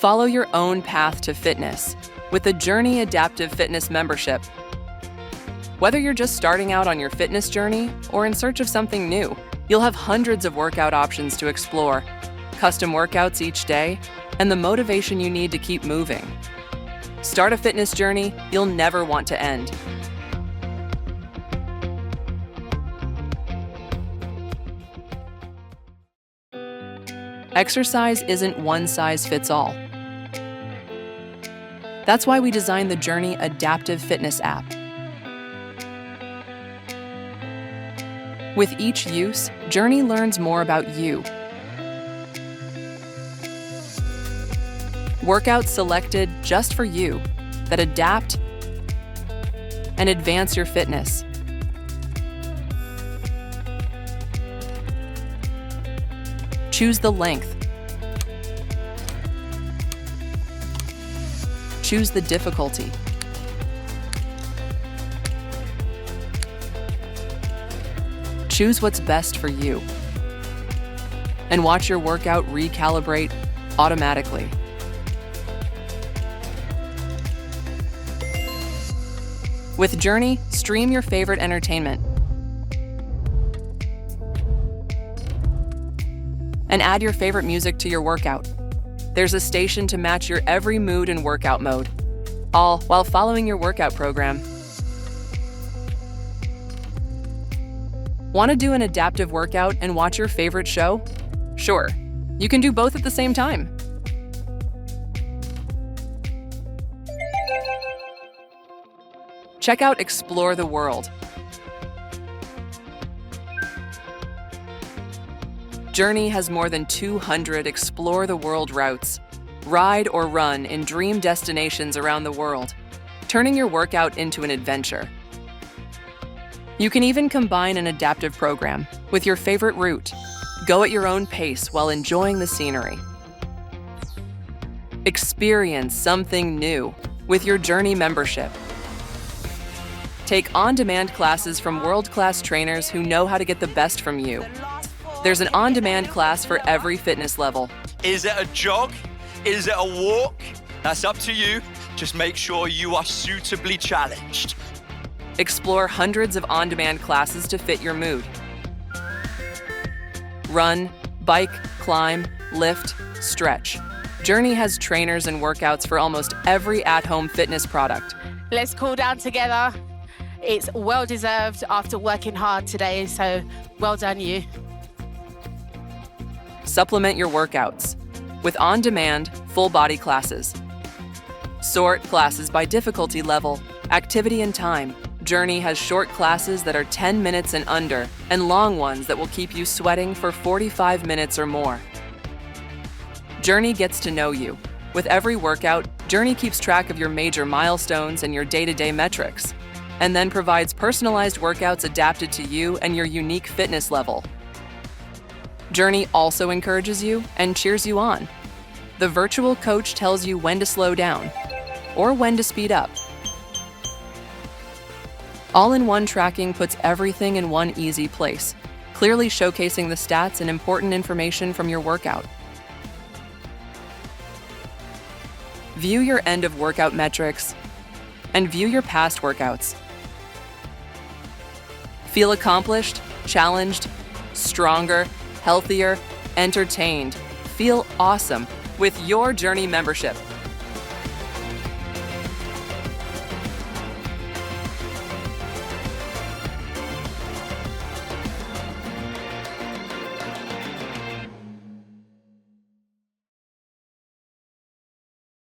Follow your own path to fitness with the JRNY Adaptive Fitness membership. Whether you're just starting out on your fitness journey or in search of something new, you'll have hundreds of workout options to explore, custom workouts each day, and the motivation you need to keep moving. Start a fitness journey you'll never want to end. Exercise isn't one size fits all. That's why we designed the JRNY Adaptive Fitness app. With each use, JRNY learns more about you. Workouts selected just for you that adapt and advance your fitness. Choose the length. Choose the difficulty. Choose what's best for you. And watch your workout recalibrate automatically. With JRNY, stream your favorite entertainment and add your favorite music to your workout. There's a station to match your every mood and workout mode, all while following your workout program. Want to do an adaptive workout and watch your favorite show? Sure, you can do both at the same time. Check out Explore the World. JRNY has more than 200 Explore the World routes. Ride or run in dream destinations around the world, turning your workout into an adventure. You can even combine an adaptive program with your favorite route. Go at your own pace while enjoying the scenery. Experience something new with your JRNY membership. Take on-demand classes from world-class trainers who know how to get the best from you. There's an on-demand class for every fitness level. Is it a jog? Is it a walk? That's up to you. Just make sure you are suitably challenged. Explore hundreds of on-demand classes to fit your mood. Run, bike, climb, lift, stretch. JRNY has trainers and workouts for almost every at-home fitness product. Let's cool down together. It's well-deserved after working hard today, so well done you. Supplement your workouts with on-demand, full-body classes. Sort classes by difficulty level, activity and time. JRNY has short classes that are 10 minutes and under, and long ones that will keep you sweating for 45 minutes or more. JRNY gets to know you. With every workout, JRNY keeps track of your major milestones and your day-to-day metrics, and then provides personalized workouts adapted to you and your unique fitness level. JRNY also encourages you and cheers you on. The virtual coach tells you when to slow down or when to speed up. All-in-one tracking puts everything in one easy place, clearly showcasing the stats and important information from your workout. View your end-of-workout metrics and view your past workouts. Feel accomplished, challenged, stronger, healthier, entertained. Feel awesome with your JRNY membership.